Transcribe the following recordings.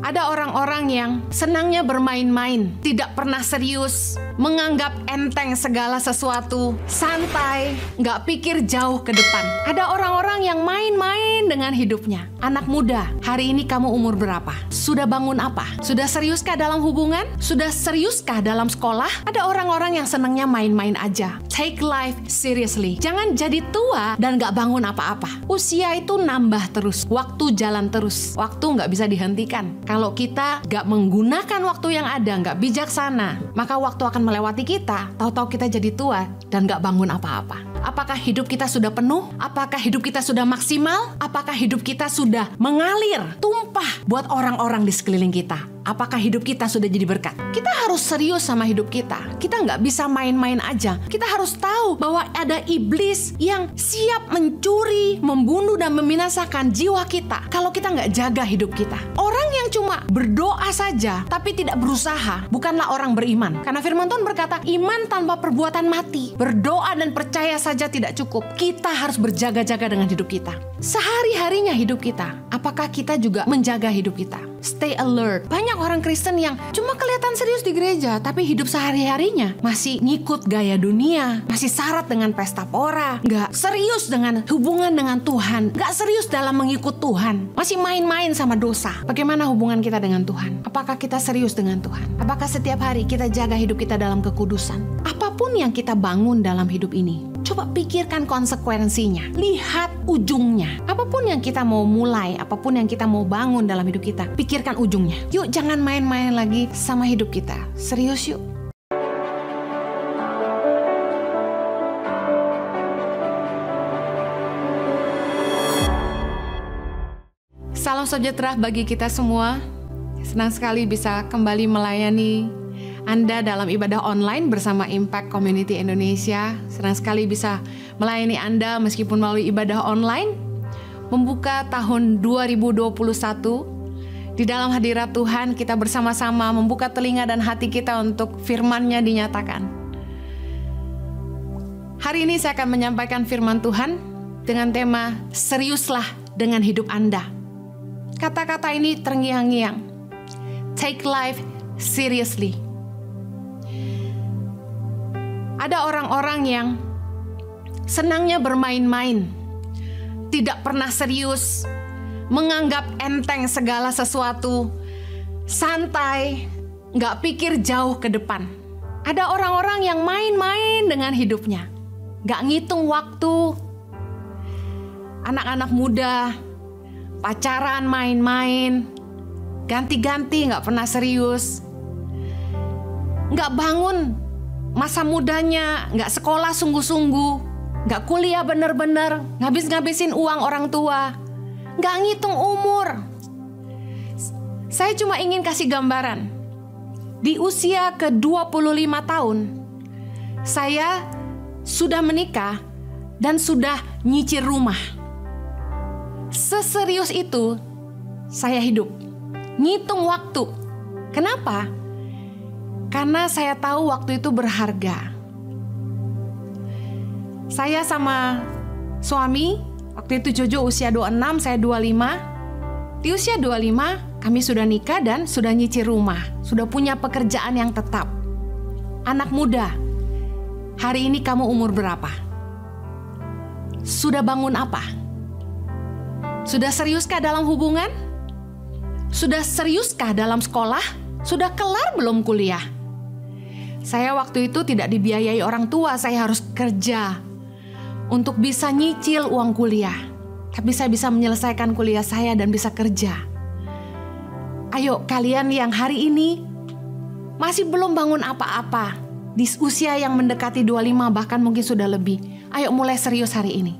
Ada orang-orang yang senangnya bermain-main, tidak pernah serius, menganggap enteng segala sesuatu, santai, nggak pikir jauh ke depan. Ada orang-orang yang main-main dengan hidupnya. Anak muda, hari ini kamu umur berapa? Sudah bangun apa? Sudah seriuskah dalam hubungan? Sudah seriuskah dalam sekolah? Ada orang-orang yang senangnya main-main aja. Take life seriously. Jangan jadi tua dan nggak bangun apa-apa. Usia itu nambah terus, waktu jalan terus, waktu nggak bisa dihentikan. Kalau kita nggak menggunakan waktu yang ada, nggak bijaksana, maka waktu akan melewati kita. Tahu-tahu kita jadi tua dan nggak bangun apa-apa. Apakah hidup kita sudah penuh? Apakah hidup kita sudah maksimal? Apakah hidup kita sudah mengalir, tumpah buat orang-orang di sekeliling kita? Apakah hidup kita sudah jadi berkat? Kita harus serius sama hidup kita. Kita nggak bisa main-main aja. Kita harus tahu bahwa ada iblis yang siap mencuri, membunuh, dan membinasakan jiwa kita kalau kita nggak jaga hidup kita. Orang yang cuma berdoa saja tapi tidak berusaha bukanlah orang beriman. Karena firman Tuhan berkata, iman tanpa perbuatan mati. Berdoa dan percaya saja tidak cukup. Kita harus berjaga-jaga dengan hidup kita. Sehari-harinya hidup kita, apakah kita juga menjaga hidup kita? Stay alert. Banyak orang Kristen yang cuma kelihatan serius di gereja, tapi hidup sehari-harinya masih ngikut gaya dunia, masih syarat dengan pesta pora, nggak serius dengan hubungan dengan Tuhan, nggak serius dalam mengikut Tuhan, masih main-main sama dosa. Bagaimana hubungan kita dengan Tuhan? Apakah kita serius dengan Tuhan? Apakah setiap hari kita jaga hidup kita dalam kekudusan? Apapun yang kita bangun dalam hidup ini, coba pikirkan konsekuensinya. Lihat ujungnya. Apapun yang kita mau mulai, apapun yang kita mau bangun dalam hidup kita, pikirkan ujungnya. Yuk jangan main-main lagi sama hidup kita. Serius yuk. Salam sejahtera bagi kita semua. Senang sekali bisa kembali melayani Anda dalam ibadah online bersama Impact Community Indonesia. Senang sekali bisa melayani Anda meskipun melalui ibadah online. Membuka tahun 2021 di dalam hadirat Tuhan, kita bersama-sama membuka telinga dan hati kita untuk firman-Nya dinyatakan. Hari ini saya akan menyampaikan firman Tuhan dengan tema seriuslah dengan hidup Anda. Kata-kata ini terngiang-ngiang. Take life seriously. Ada orang-orang yang senangnya bermain-main, tidak pernah serius, menganggap enteng segala sesuatu, santai, nggak pikir jauh ke depan. Ada orang-orang yang main-main dengan hidupnya, nggak ngitung waktu. Anak-anak muda, pacaran main-main, ganti-ganti nggak pernah serius, nggak bangun masa mudanya, nggak sekolah sungguh-sungguh, nggak kuliah bener-bener, ngabis-ngabisin uang orang tua, nggak ngitung umur. Saya cuma ingin kasih gambaran. Di usia ke-25 tahun, saya sudah menikah dan sudah nyicil rumah. Seserius itu saya hidup, ngitung waktu. Kenapa? Karena saya tahu waktu itu berharga. Saya sama suami, waktu itu Jojo usia 26, saya 25. Di usia 25, kami sudah nikah dan sudah nyicil rumah. Sudah punya pekerjaan yang tetap. Anak muda, hari ini kamu umur berapa? Sudah bangun apa? Sudah seriuskah dalam hubungan? Sudah seriuskah dalam sekolah? Sudah kelar belum kuliah? Saya waktu itu tidak dibiayai orang tua, saya harus kerja untuk bisa nyicil uang kuliah. Tapi saya bisa menyelesaikan kuliah saya dan bisa kerja. Ayo kalian yang hari ini masih belum bangun apa-apa, di usia yang mendekati 25 bahkan mungkin sudah lebih, ayo mulai serius hari ini.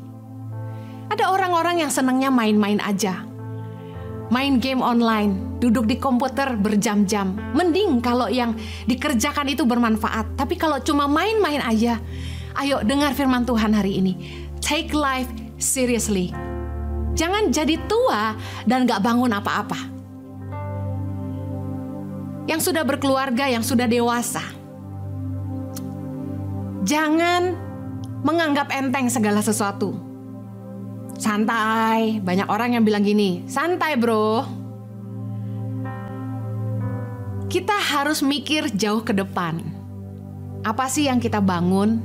Ada orang-orang yang senangnya main-main aja. Main game online, duduk di komputer berjam-jam. Mending kalau yang dikerjakan itu bermanfaat. Tapi kalau cuma main-main aja, ayo dengar firman Tuhan hari ini. Take life seriously. Jangan jadi tua dan gak bangun apa-apa. Yang sudah berkeluarga, yang sudah dewasa, jangan menganggap enteng segala sesuatu. Santai, banyak orang yang bilang gini, santai bro. kita harus mikir jauh ke depan. Apa sih yang kita bangun?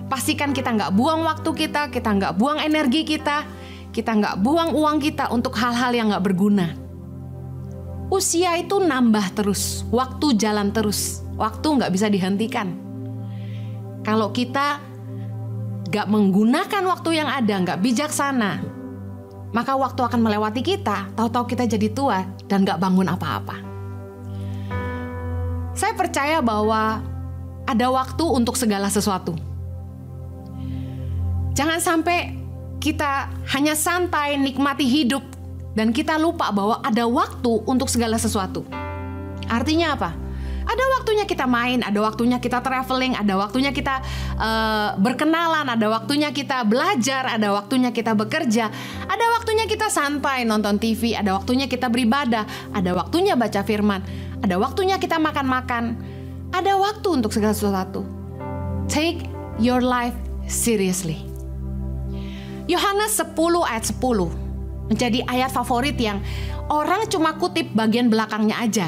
Pastikan kita nggak buang waktu kita nggak buang energi kita nggak buang uang kita untuk hal-hal yang nggak berguna. Usia itu nambah terus, waktu jalan terus, waktu nggak bisa dihentikan. Kalau kita nggak menggunakan waktu yang ada, nggak bijaksana, maka waktu akan melewati kita, tahu-tahu kita jadi tua dan nggak bangun apa-apa. Saya percaya bahwa ada waktu untuk segala sesuatu. Jangan sampai kita hanya santai nikmati hidup dan kita lupa bahwa ada waktu untuk segala sesuatu. Artinya apa? Ada waktunya kita main, ada waktunya kita traveling, ada waktunya kita berkenalan, ada waktunya kita belajar, ada waktunya kita bekerja, ada waktunya kita santai nonton TV, ada waktunya kita beribadah, ada waktunya baca firman, ada waktunya kita makan-makan, ada waktu untuk segala sesuatu. Take your life seriously. Yohanes 10 ayat 10 menjadi ayat favorit yang orang cuma kutip bagian belakangnya aja.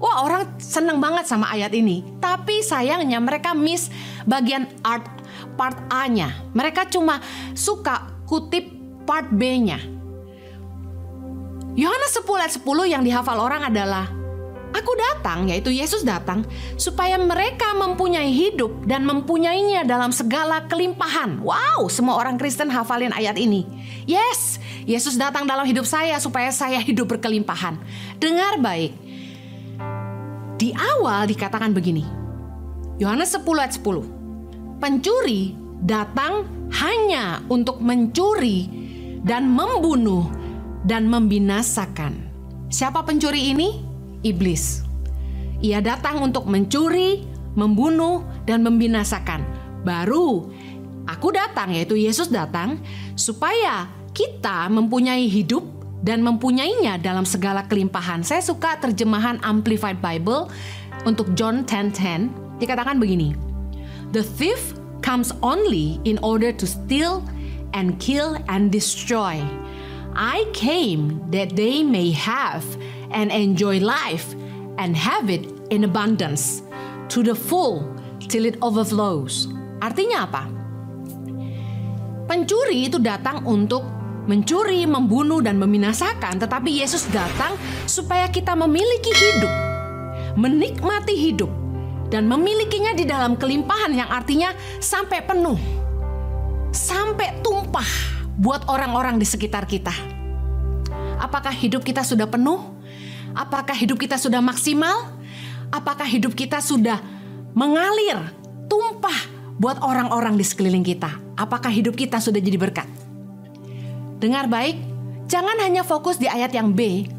Wah, orang seneng banget sama ayat ini. Tapi sayangnya mereka miss bagian part A-nya. Mereka cuma suka kutip part B-nya. Yohanes 10 ayat 10 yang dihafal orang adalah, Aku datang, yaitu Yesus datang, supaya mereka mempunyai hidup dan mempunyainya dalam segala kelimpahan. Wow, semua orang Kristen hafalin ayat ini. Yes, Yesus datang dalam hidup saya supaya saya hidup berkelimpahan. Dengar baik. Di awal dikatakan begini. Yohanes 10 ayat 10. Pencuri datang hanya untuk mencuri dan membunuh dan membinasakan. Siapa pencuri ini? Iblis. Ia datang untuk mencuri, membunuh, dan membinasakan. Baru aku datang, yaitu Yesus datang, supaya kita mempunyai hidup dan mempunyainya dalam segala kelimpahan. Saya suka terjemahan Amplified Bible untuk John 10:10. Dikatakan begini, The thief comes only in order to steal and kill and destroy. I came that they may have and enjoy life and have it in abundance to the full till it overflows. Artinya apa? Pencuri itu datang untuk mencuri, membunuh, dan membinasakan, tetapi Yesus datang supaya kita memiliki hidup, menikmati hidup, dan memilikinya di dalam kelimpahan yang artinya sampai penuh, sampai tumpah buat orang-orang di sekitar kita. Apakah hidup kita sudah penuh? Apakah hidup kita sudah maksimal? Apakah hidup kita sudah mengalir, tumpah buat orang-orang di sekeliling kita? Apakah hidup kita sudah jadi berkat? Dengar baik, jangan hanya fokus di ayat yang B,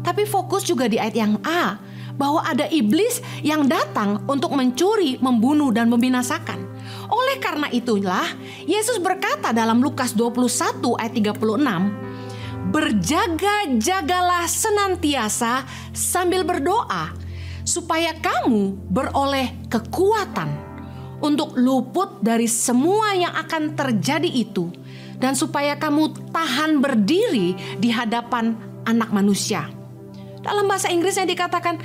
tapi fokus juga di ayat yang A, bahwa ada iblis yang datang untuk mencuri, membunuh, dan membinasakan. Oleh karena itulah, Yesus berkata dalam Lukas 21 ayat 36, Berjaga-jagalah senantiasa sambil berdoa, supaya kamu beroleh kekuatan untuk luput dari semua yang akan terjadi itu, dan supaya kamu tahan berdiri di hadapan Anak Manusia. Dalam bahasa Inggrisnya dikatakan,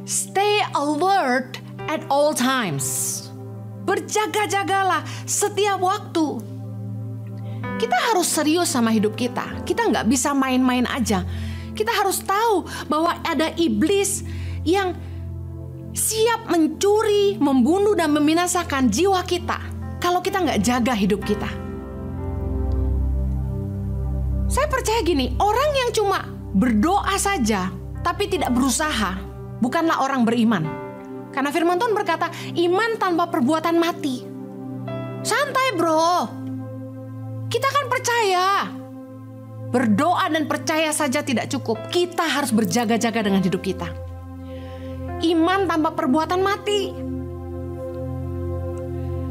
stay alert at all times. Berjaga-jagalah setiap waktu. Kita harus serius sama hidup kita. Kita nggak bisa main-main aja. Kita harus tahu bahwa ada iblis yang siap mencuri, membunuh, dan membinasakan jiwa kita kalau kita nggak jaga hidup kita. Saya percaya gini, orang yang cuma berdoa saja tapi tidak berusaha bukanlah orang beriman. Karena firman Tuhan berkata, iman tanpa perbuatan mati. Santai bro. Kita kan percaya. Berdoa dan percaya saja tidak cukup. Kita harus berjaga-jaga dengan hidup kita. Iman tanpa perbuatan mati.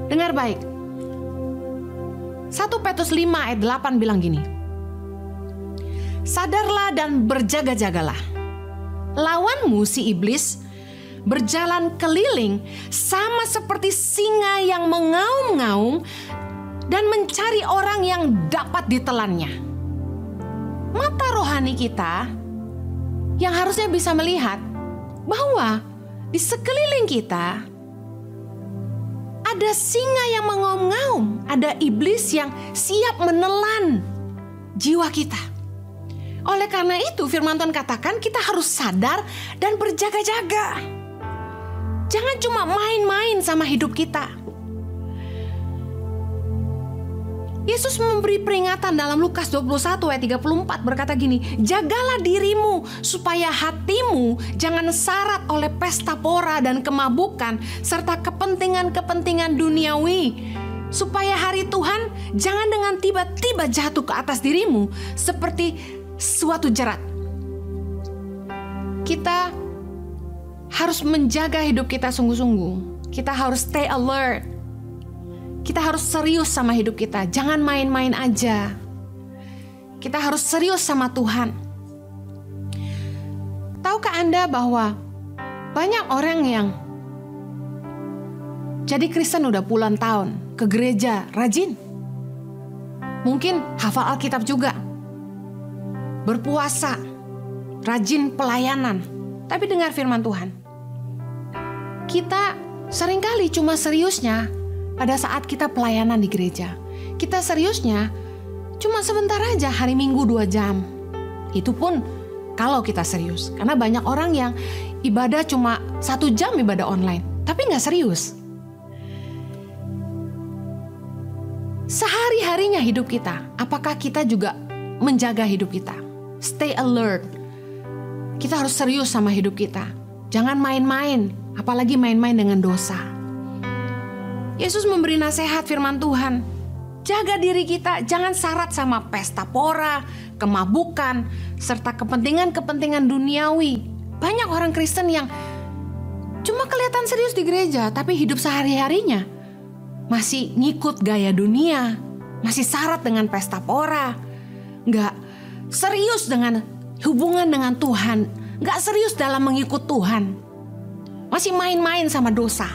Dengar baik. 1 Petrus 5 ayat 8 bilang gini. Sadarlah dan berjaga-jagalah. Lawanmu si iblis berjalan keliling sama seperti singa yang mengaum-ngaum dan mencari orang yang dapat ditelannya. Mata rohani kita yang harusnya bisa melihat bahwa di sekeliling kita ada singa yang mengaum-ngaum, ada iblis yang siap menelan jiwa kita. Oleh karena itu firman Tuhan katakan kita harus sadar dan berjaga-jaga. Jangan cuma main-main sama hidup kita. Yesus memberi peringatan dalam Lukas 21 ayat 34 berkata gini, jagalah dirimu supaya hatimu jangan syarat oleh pesta pora dan kemabukan serta kepentingan-kepentingan duniawi, supaya hari Tuhan jangan dengan tiba-tiba jatuh ke atas dirimu seperti suatu jerat. Kita harus menjaga hidup kita sungguh-sungguh. Kita harus stay alert. Kita harus serius sama hidup kita. Jangan main-main aja. Kita harus serius sama Tuhan. Tahukah Anda bahwa banyak orang yang jadi Kristen udah puluhan tahun, ke gereja rajin, mungkin hafal Alkitab juga, berpuasa, rajin pelayanan, tapi dengar firman Tuhan. Kita seringkali cuma seriusnya pada saat kita pelayanan di gereja. Kita seriusnya cuma sebentar aja, hari Minggu 2 jam. Itu pun kalau kita serius. Karena banyak orang yang ibadah cuma 1 jam ibadah online, tapi gak serius. Sehari-harinya hidup kita, apakah kita juga menjaga hidup kita? Stay alert. Kita harus serius sama hidup kita. Jangan main-main, apalagi main-main dengan dosa. Yesus memberi nasihat firman Tuhan. Jaga diri kita, jangan syarat sama pesta pora, kemabukan, serta kepentingan-kepentingan duniawi. Banyak orang Kristen yang cuma kelihatan serius di gereja, tapi hidup sehari-harinya masih ngikut gaya dunia, masih syarat dengan pesta pora, nggak serius dengan hubungan dengan Tuhan, nggak serius dalam mengikut Tuhan, masih main-main sama dosa.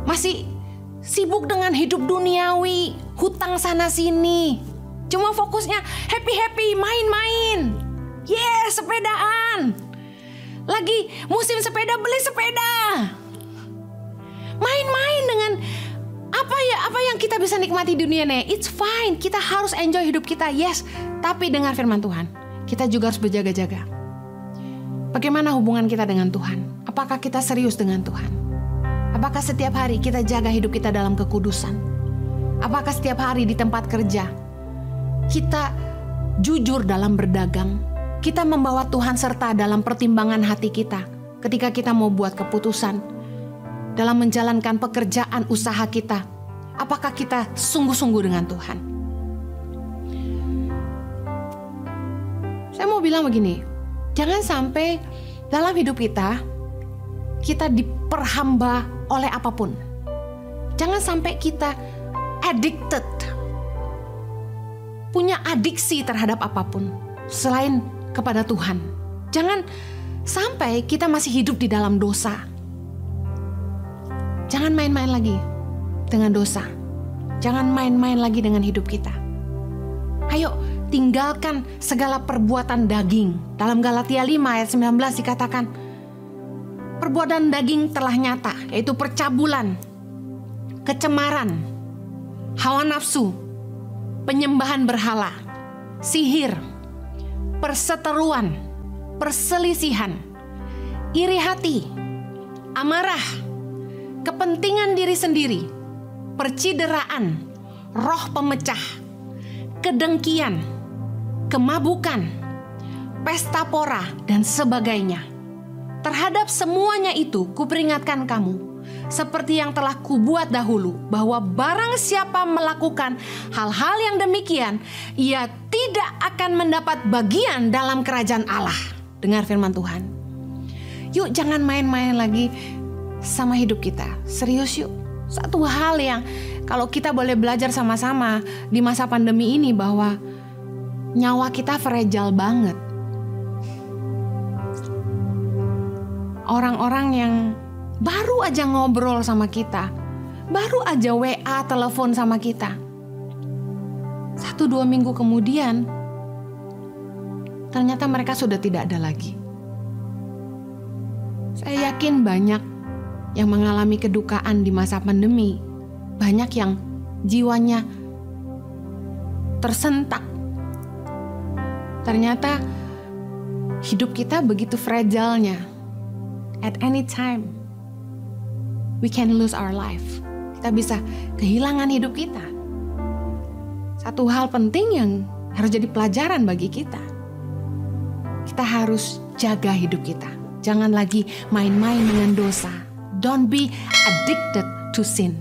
Masih sibuk dengan hidup duniawi, hutang sana sini. Cuma fokusnya happy-happy, main-main. Sepedaan. Lagi musim sepeda, beli sepeda. Main-main dengan apa yang kita bisa nikmati dunia nih. It's fine, kita harus enjoy hidup kita, yes. Tapi dengar firman Tuhan, kita juga harus berjaga-jaga. Bagaimana hubungan kita dengan Tuhan? Apakah kita serius dengan Tuhan? Apakah setiap hari kita jaga hidup kita dalam kekudusan? Apakah setiap hari di tempat kerja kita jujur dalam berdagang? Kita membawa Tuhan serta dalam pertimbangan hati kita ketika kita mau buat keputusan dalam menjalankan pekerjaan usaha kita. Apakah kita sungguh-sungguh dengan Tuhan? Saya mau bilang begini, jangan sampai dalam hidup kita diperhamba oleh apapun. Jangan sampai kita addicted, punya adiksi terhadap apapun selain kepada Tuhan. Jangan sampai kita masih hidup di dalam dosa. Jangan main-main lagi dengan dosa. Jangan main-main lagi dengan hidup kita. Ayo tinggalkan segala perbuatan daging. Dalam Galatia 5 ayat 19 dikatakan, perbuatan daging telah nyata, yaitu percabulan, kecemaran, hawa nafsu, penyembahan berhala, sihir, perseteruan, perselisihan, iri hati, amarah, kepentingan diri sendiri, percideraan, roh pemecah, kedengkian, kemabukan, pesta pora, dan sebagainya. Terhadap semuanya itu kuperingatkan kamu, seperti yang telah kubuat dahulu, bahwa barang siapa melakukan hal-hal yang demikian, ia tidak akan mendapat bagian dalam kerajaan Allah. Dengar firman Tuhan. Yuk jangan main-main lagi sama hidup kita. Serius yuk. Satu hal yang kalau kita boleh belajar sama-sama di masa pandemi ini, bahwa nyawa kita fragile banget. Orang-orang yang baru aja ngobrol sama kita, baru aja WA, telepon sama kita, 1-2 minggu kemudian ternyata mereka sudah tidak ada lagi. Saya yakin banyak yang mengalami kedukaan di masa pandemi. Banyak yang jiwanya tersentak. Ternyata hidup kita begitu fragile-nya. At any time, we can lose our life. Kita bisa kehilangan hidup kita. Satu hal penting yang harus jadi pelajaran bagi kita. Kita harus jaga hidup kita. Jangan lagi main-main dengan dosa. Don't be addicted to sin.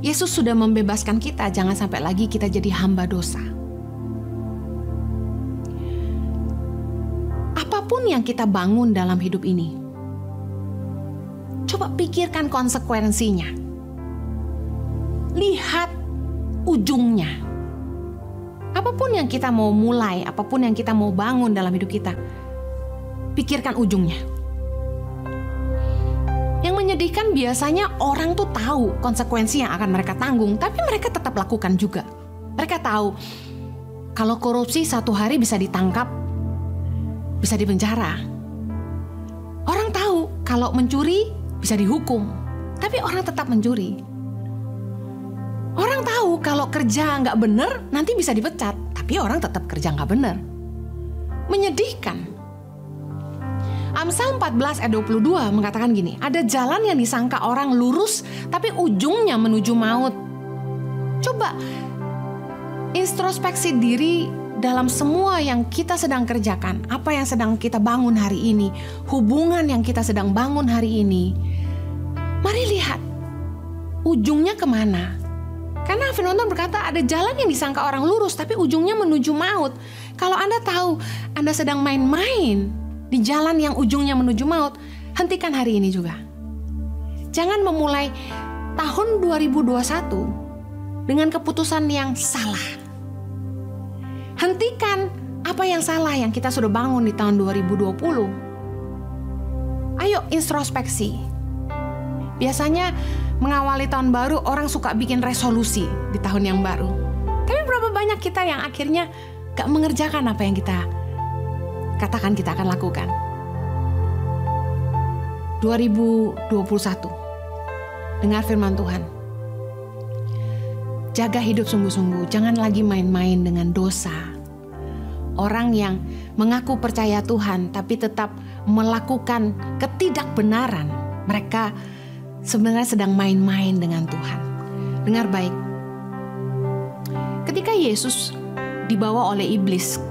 Yesus sudah membebaskan kita, jangan sampai lagi kita jadi hamba dosa. Apapun yang kita bangun dalam hidup ini, coba pikirkan konsekuensinya. Lihat ujungnya. Apapun yang kita mau mulai, apapun yang kita mau bangun dalam hidup kita, pikirkan ujungnya. Yang menyedihkan biasanya orang tuh tahu konsekuensi yang akan mereka tanggung, tapi mereka tetap lakukan juga. Mereka tahu kalau korupsi 1 hari bisa ditangkap, bisa dipenjara. Orang tahu kalau mencuri bisa dihukum, tapi orang tetap mencuri. Orang tahu kalau kerja nggak bener nanti bisa dipecat, tapi orang tetap kerja nggak bener. Menyedihkan. Amsal 14 ayat 22 mengatakan gini, ada jalan yang disangka orang lurus, tapi ujungnya menuju maut. Coba introspeksi diri dalam semua yang kita sedang kerjakan, apa yang sedang kita bangun hari ini, hubungan yang kita sedang bangun hari ini. Mari lihat, ujungnya kemana? Karena firman Tuhan berkata ada jalan yang disangka orang lurus, tapi ujungnya menuju maut. Kalau Anda tahu Anda sedang main-main di jalan yang ujungnya menuju maut, hentikan hari ini juga. Jangan memulai tahun 2021 dengan keputusan yang salah. Hentikan apa yang salah yang kita sudah bangun di tahun 2020. Ayo introspeksi. Biasanya mengawali tahun baru orang suka bikin resolusi di tahun yang baru. Tapi berapa banyak kita yang akhirnya gak mengerjakan apa yang kita katakan kita akan lakukan. 2021. Dengar firman Tuhan. Jaga hidup sungguh-sungguh. Jangan lagi main-main dengan dosa. Orang yang mengaku percaya Tuhan tapi tetap melakukan ketidakbenaran, mereka sebenarnya sedang main-main dengan Tuhan. Dengar baik. Ketika Yesus dibawa oleh iblis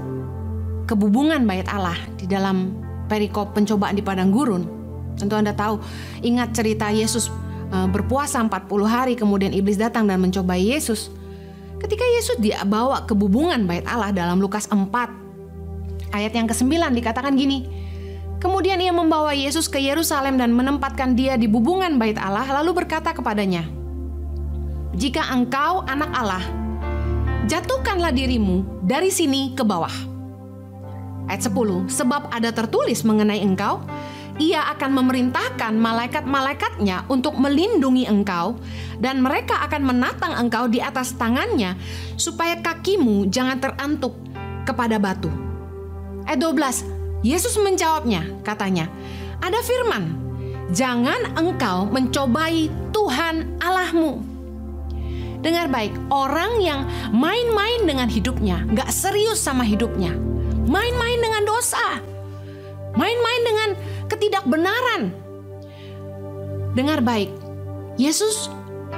kebubungan bait Allah di dalam perikop pencobaan di padang gurun. Tentu Anda tahu, ingat cerita Yesus berpuasa 40 hari kemudian iblis datang dan mencobai Yesus. Ketika Yesus dibawa kebubungan bait Allah dalam Lukas 4 ayat yang ke-9 dikatakan gini. Kemudian ia membawa Yesus ke Yerusalem dan menempatkan dia di bubungan bait Allah lalu berkata kepadanya, "Jika engkau anak Allah, jatuhkanlah dirimu dari sini ke bawah." Ayat 10, sebab ada tertulis mengenai engkau, ia akan memerintahkan malaikat-malaikatnya untuk melindungi engkau, dan mereka akan menatang engkau di atas tangannya, supaya kakimu jangan terantuk kepada batu. Ayat 12, Yesus menjawabnya, katanya, ada firman, jangan engkau mencobai Tuhan Allahmu. Dengar baik, orang yang main-main dengan hidupnya, gak serius sama hidupnya, main-main dengan dosa, main-main dengan ketidakbenaran. Dengar baik, Yesus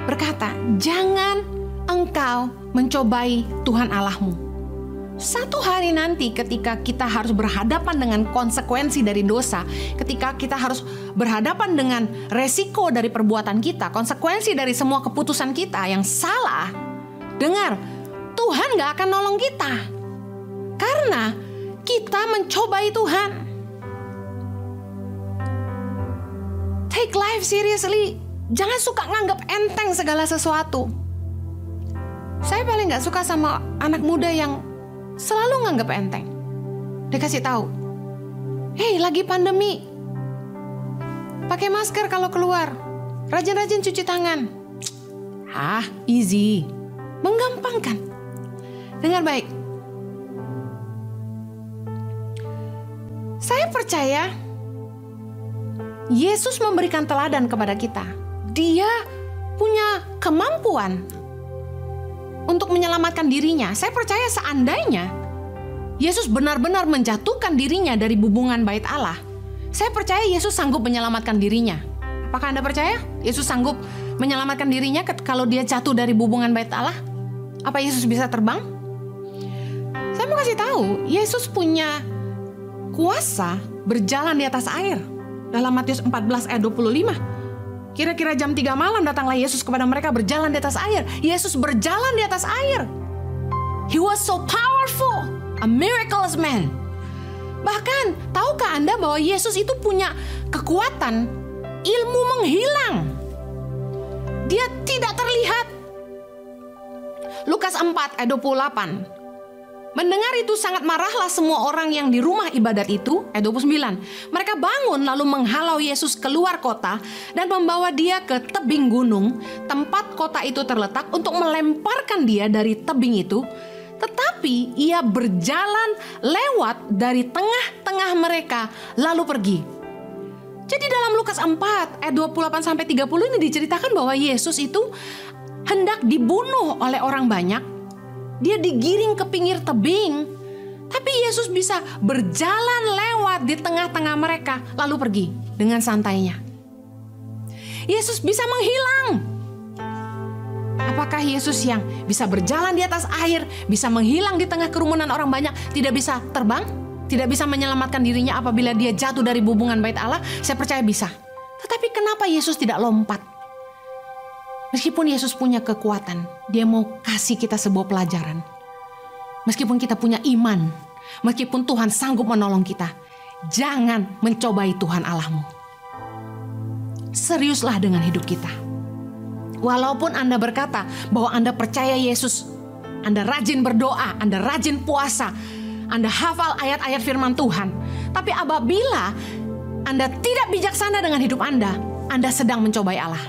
berkata, jangan engkau mencobai Tuhan Allahmu. Satu hari nanti ketika kita harus berhadapan dengan konsekuensi dari dosa, ketika kita harus berhadapan dengan resiko dari perbuatan kita, konsekuensi dari semua keputusan kita yang salah, dengar, Tuhan gak akan nolong kita. Karena kita mencobai Tuhan. Take life seriously. Jangan suka nganggap enteng segala sesuatu. Saya paling gak suka sama anak muda yang selalu nganggap enteng. Dia kasih tahu, hey, lagi pandemi, pakai masker kalau keluar, rajin-rajin cuci tangan. Easy, menggampangkan. Dengar baik, saya percaya Yesus memberikan teladan kepada kita. Dia punya kemampuan untuk menyelamatkan dirinya. Saya percaya seandainya Yesus benar-benar menjatuhkan dirinya dari bubungan bait Allah, saya percaya Yesus sanggup menyelamatkan dirinya. Apakah Anda percaya Yesus sanggup menyelamatkan dirinya kalau dia jatuh dari bubungan bait Allah? Apa Yesus bisa terbang? Saya mau kasih tahu, Yesus punya kuasa berjalan di atas air. Dalam Matius 14 ayat 25. Kira-kira jam 3 malam datanglah Yesus kepada mereka berjalan di atas air. Yesus berjalan di atas air. He was so powerful, a miraculous man. Bahkan, tahukah Anda bahwa Yesus itu punya kekuatan ilmu menghilang? Dia tidak terlihat. Lukas 4 ayat 28. Mendengar itu sangat marahlah semua orang yang di rumah ibadat itu. Ayat 29. Mereka bangun lalu menghalau Yesus keluar kota dan membawa dia ke tebing gunung tempat kota itu terletak untuk melemparkan dia dari tebing itu. Tetapi ia berjalan lewat dari tengah-tengah mereka lalu pergi. Jadi dalam Lukas 4 ayat 28-30 ini diceritakan bahwa Yesus itu hendak dibunuh oleh orang banyak. Dia digiring ke pinggir tebing, tapi Yesus bisa berjalan lewat di tengah-tengah mereka lalu pergi dengan santainya. Yesus bisa menghilang. Apakah Yesus yang bisa berjalan di atas air, bisa menghilang di tengah kerumunan orang banyak, tidak bisa terbang? Tidak bisa menyelamatkan dirinya apabila dia jatuh dari bubungan bait Allah? Saya percaya bisa. Tetapi kenapa Yesus tidak lompat? Meskipun Yesus punya kekuatan, dia mau kasih kita sebuah pelajaran. Meskipun kita punya iman, meskipun Tuhan sanggup menolong kita, jangan mencobai Tuhan Allahmu. Seriuslah dengan hidup kita. Walaupun Anda berkata bahwa Anda percaya Yesus, Anda rajin berdoa, Anda rajin puasa, Anda hafal ayat-ayat firman Tuhan, tapi apabila Anda tidak bijaksana dengan hidup Anda sedang mencobai Allah.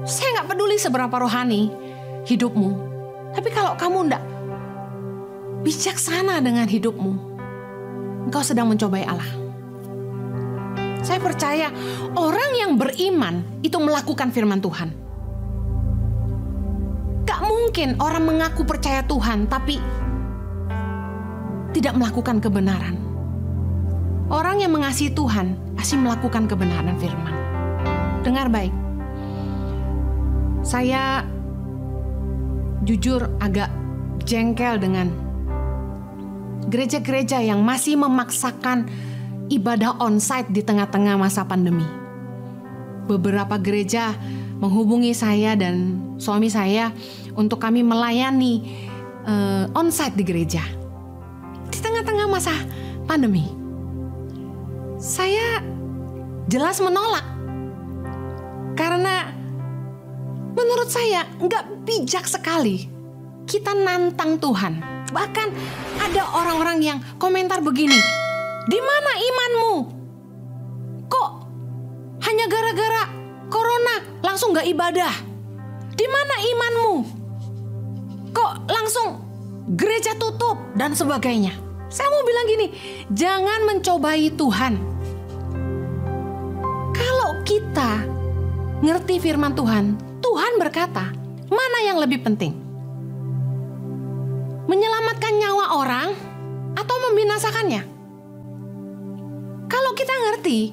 Saya gak peduli seberapa rohani hidupmu, tapi kalau kamu tidak bijaksana dengan hidupmu, engkau sedang mencobai Allah. Saya percaya orang yang beriman itu melakukan firman Tuhan. Gak mungkin orang mengaku percaya Tuhan tapi tidak melakukan kebenaran. Orang yang mengasihi Tuhan pasti melakukan kebenaran firman. Dengar baik. Saya jujur agak jengkel dengan gereja-gereja yang masih memaksakan ibadah onsite di tengah-tengah masa pandemi. Beberapa gereja menghubungi saya dan suami saya untuk kami melayani onsite di gereja di tengah-tengah masa pandemi. Saya jelas menolak karena menurut saya nggak bijak sekali kita nantang Tuhan. Bahkan ada orang-orang yang komentar begini, di mana imanmu? Kok hanya gara-gara corona langsung nggak ibadah? Di mana imanmu? Kok langsung gereja tutup dan sebagainya? Saya mau bilang gini, jangan mencobai Tuhan. Kalau kita ngerti firman Tuhan, Tuhan berkata, mana yang lebih penting? Menyelamatkan nyawa orang atau membinasakannya? Kalau kita ngerti,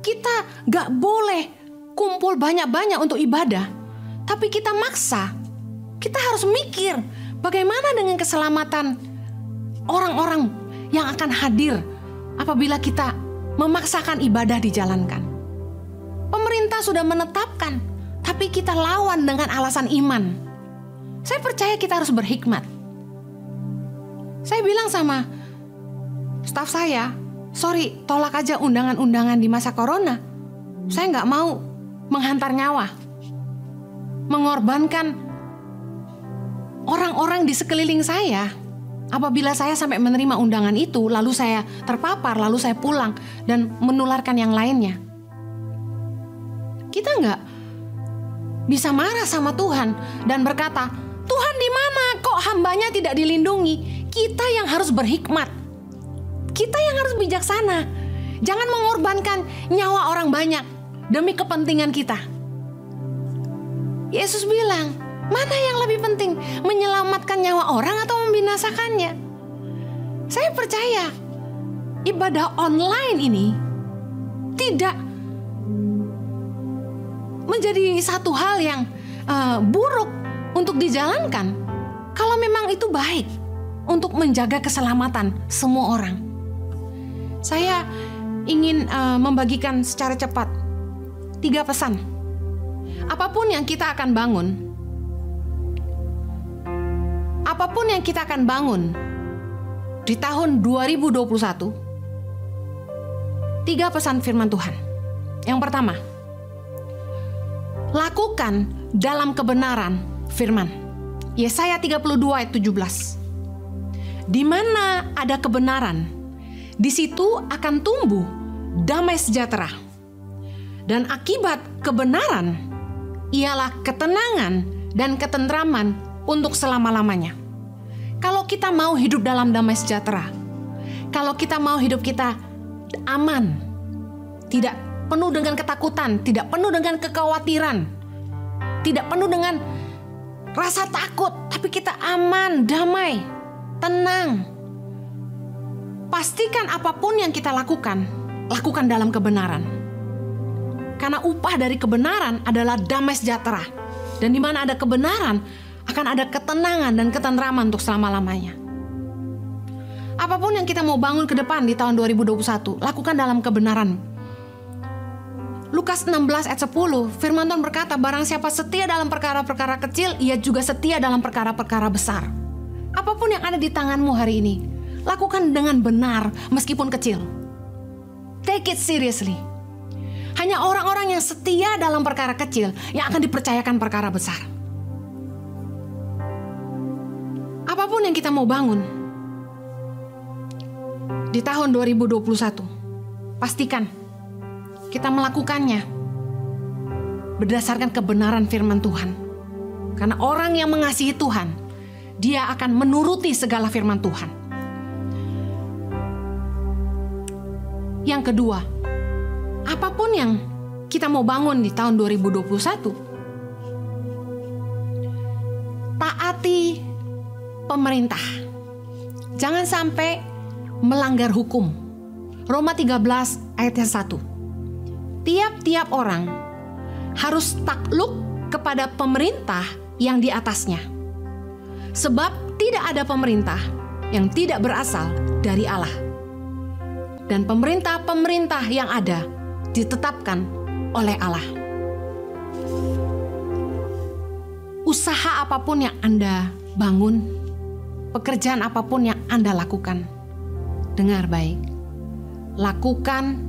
kita gak boleh kumpul banyak-banyak untuk ibadah, tapi kita maksa, kita harus mikir bagaimana dengan keselamatan orang-orang yang akan hadir apabila kita memaksakan ibadah dijalankan. Pemerintah sudah menetapkan, tapi kita lawan dengan alasan iman. Saya percaya kita harus berhikmat. Saya bilang sama staf saya, sorry, tolak aja undangan-undangan di masa corona. Saya nggak mau menghantar nyawa, mengorbankan orang-orang di sekeliling saya. Apabila saya sampai menerima undangan itu, lalu saya terpapar, lalu saya pulang dan menularkan yang lainnya. Kita nggak bisa marah sama Tuhan dan berkata, Tuhan di mana kok hambanya tidak dilindungi? Kita yang harus berhikmat. Kita yang harus bijaksana. Jangan mengorbankan nyawa banyak demi kepentingan kita. Yesus bilang, mana yang lebih penting, menyelamatkan nyawa orang atau membinasakannya? Saya percaya ibadah online ini tidak menjadi satu hal yang buruk untuk dijalankan kalau memang itu baik untuk menjaga keselamatan semua orang. Saya ingin membagikan secara cepat 3 pesan. Apapun yang kita akan bangun di tahun 2021, 3 pesan firman Tuhan. Yang pertama, lakukan dalam kebenaran firman. Yesaya 32 ayat 17. Di mana ada kebenaran, di situ akan tumbuh damai sejahtera. Dan akibat kebenaran ialah ketenangan dan ketentraman untuk selama-lamanya. Kalau kita mau hidup dalam damai sejahtera, kalau kita mau hidup kita aman, tidak penuh dengan ketakutan, tidak penuh dengan kekhawatiran, tidak penuh dengan rasa takut, tapi kita aman, damai, tenang. Pastikan apapun yang kita lakukan, lakukan dalam kebenaran. Karena upah dari kebenaran adalah damai sejahtera. Dan di mana ada kebenaran, akan ada ketenangan dan ketentraman untuk selama-lamanya. Apapun yang kita mau bangun ke depan di tahun 2021, lakukan dalam kebenaran. Lukas 16 ayat 10, firman Tuhan berkata, barang siapa setia dalam perkara-perkara kecil, ia juga setia dalam perkara-perkara besar. Apapun yang ada di tanganmu hari ini, lakukan dengan benar meskipun kecil. Take it seriously. Hanya orang-orang yang setia dalam perkara kecil yang akan dipercayakan perkara besar. Apapun yang kita mau bangun di tahun 2021, pastikan kita melakukannya berdasarkan kebenaran firman Tuhan. Karena orang yang mengasihi Tuhan, dia akan menuruti segala firman Tuhan. Yang kedua, apapun yang kita mau bangun di tahun 2021, taati pemerintah. Jangan sampai melanggar hukum. Roma 13 ayat 1. Tiap-tiap orang harus takluk kepada pemerintah yang di atasnya. Sebab tidak ada pemerintah yang tidak berasal dari Allah. Dan pemerintah-pemerintah yang ada ditetapkan oleh Allah. Usaha apapun yang Anda bangun, pekerjaan apapun yang Anda lakukan, dengar baik. Lakukan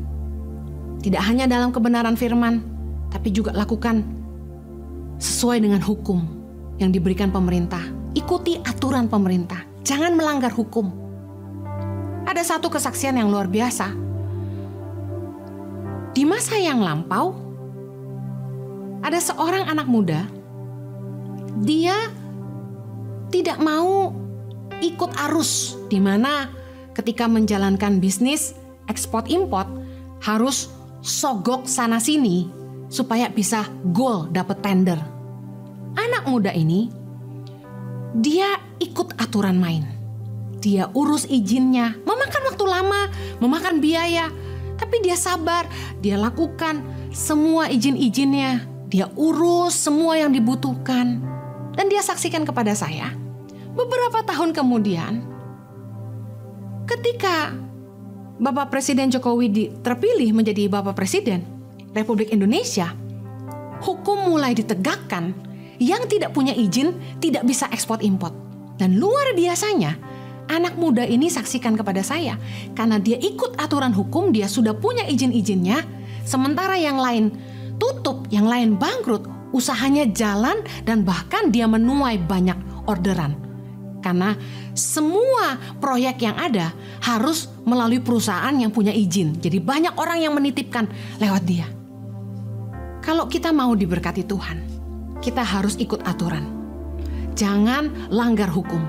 tidak hanya dalam kebenaran firman, tapi juga lakukan sesuai dengan hukum yang diberikan pemerintah. Ikuti aturan pemerintah. Jangan melanggar hukum. Ada satu kesaksian yang luar biasa. Di masa yang lampau, ada seorang anak muda. Dia tidak mau ikut arus, di mana ketika menjalankan bisnis ekspor import harus sogok sana sini supaya bisa goal dapat tender. Anak muda ini dia ikut aturan main. Dia urus izinnya, memakan waktu lama, memakan biaya, tapi dia sabar, dia lakukan semua izin-izinnya, dia urus semua yang dibutuhkan. Dan dia saksikan kepada saya, beberapa tahun kemudian, ketika Bapak Presiden Jokowi terpilih menjadi Bapak Presiden Republik Indonesia, hukum mulai ditegakkan, yang tidak punya izin tidak bisa ekspor import. Dan luar biasanya, anak muda ini saksikan kepada saya, karena dia ikut aturan hukum, dia sudah punya izin-izinnya, sementara yang lain tutup, yang lain bangkrut, usahanya jalan, dan bahkan dia menuai banyak orderan. Karena semua proyek yang ada harus melalui perusahaan yang punya izin. Jadi banyak orang yang menitipkan lewat dia. Kalau kita mau diberkati Tuhan, kita harus ikut aturan. Jangan langgar hukum.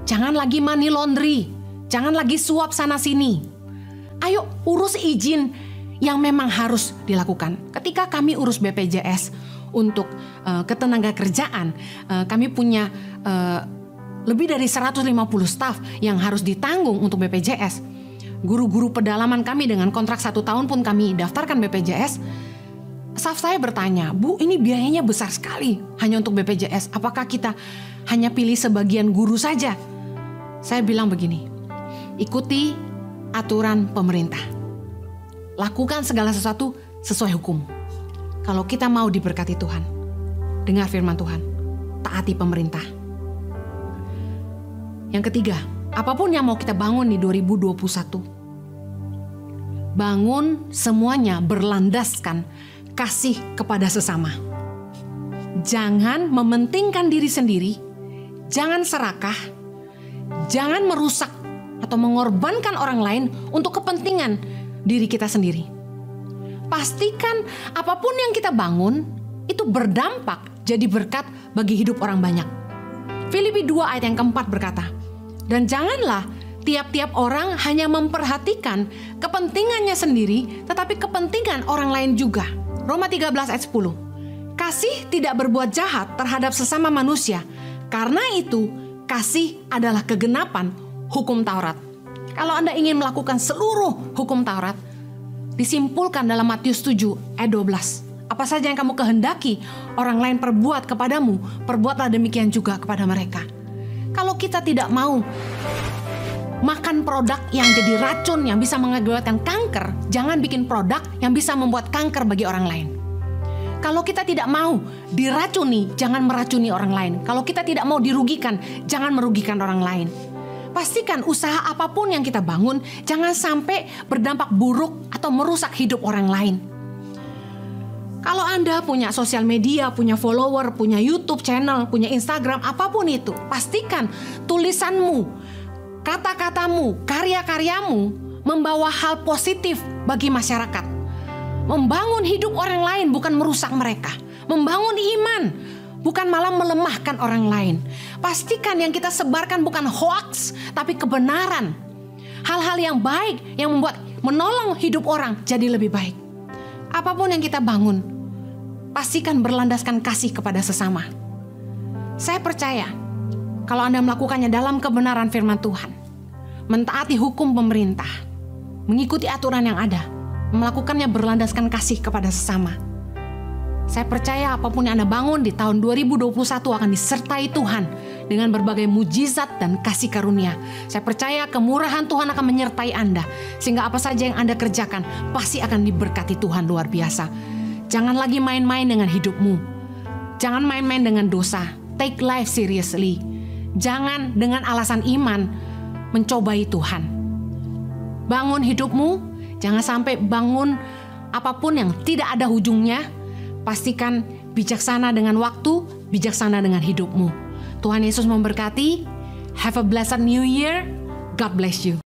Jangan lagi money laundry. Jangan lagi suap sana sini. Ayo urus izin yang memang harus dilakukan. Ketika kami urus BPJS untuk ketenaga kerjaan, kami punya lebih dari 150 staf yang harus ditanggung untuk BPJS. Guru-guru pedalaman kami dengan kontrak 1 tahun pun kami daftarkan BPJS. Staf saya bertanya, "Bu, ini biayanya besar sekali hanya untuk BPJS. Apakah kita hanya pilih sebagian guru saja?" Saya bilang begini, ikuti aturan pemerintah. Lakukan segala sesuatu sesuai hukum. Kalau kita mau diberkati Tuhan, dengar firman Tuhan, taati pemerintah. Yang ketiga, apapun yang mau kita bangun di 2021, bangun semuanya berlandaskan kasih kepada sesama. Jangan mementingkan diri sendiri, jangan serakah, jangan merusak atau mengorbankan orang lain untuk kepentingan diri kita sendiri. Pastikan apapun yang kita bangun itu berdampak jadi berkat bagi hidup orang banyak. Filipi 2 ayat yang keempat berkata, "Dan janganlah tiap-tiap orang hanya memperhatikan kepentingannya sendiri, tetapi kepentingan orang lain juga." Roma 13 ayat 10. "Kasih tidak berbuat jahat terhadap sesama manusia. Karena itu, kasih adalah kegenapan hukum Taurat." Kalau Anda ingin melakukan seluruh hukum Taurat, disimpulkan dalam Matius 7 ayat 12. Apa saja yang kamu kehendaki orang lain perbuat kepadamu, perbuatlah demikian juga kepada mereka. Kalau kita tidak mau makan produk yang jadi racun yang bisa mengakibatkan kanker, jangan bikin produk yang bisa membuat kanker bagi orang lain. Kalau kita tidak mau diracuni, jangan meracuni orang lain. Kalau kita tidak mau dirugikan, jangan merugikan orang lain. Pastikan usaha apapun yang kita bangun, jangan sampai berdampak buruk atau merusak hidup orang lain. Kalau Anda punya sosial media, punya follower, punya YouTube channel, punya Instagram, apapun itu, pastikan tulisanmu, kata-katamu, karya-karyamu membawa hal positif bagi masyarakat. Membangun hidup orang lain bukan merusak mereka. Membangun iman bukan malah melemahkan orang lain. Pastikan yang kita sebarkan bukan hoaks, tapi kebenaran. Hal-hal yang baik yang menolong hidup orang jadi lebih baik. Apapun yang kita bangun, pastikan berlandaskan kasih kepada sesama. Saya percaya kalau Anda melakukannya dalam kebenaran firman Tuhan, mentaati hukum pemerintah, mengikuti aturan yang ada, melakukannya berlandaskan kasih kepada sesama. Saya percaya apapun yang Anda bangun di tahun 2021 akan disertai Tuhan dengan berbagai mujizat dan kasih karunia. Saya percaya kemurahan Tuhan akan menyertai Anda, sehingga apa saja yang Anda kerjakan pasti akan diberkati Tuhan luar biasa. Jangan lagi main-main dengan hidupmu. Jangan main-main dengan dosa. Take life seriously. Jangan dengan alasan iman mencobai Tuhan. Bangun hidupmu, jangan sampai bangun apapun yang tidak ada ujungnya. Pastikan bijaksana dengan waktu, bijaksana dengan hidupmu. Tuhan Yesus memberkati. Have a blessed new year. God bless you.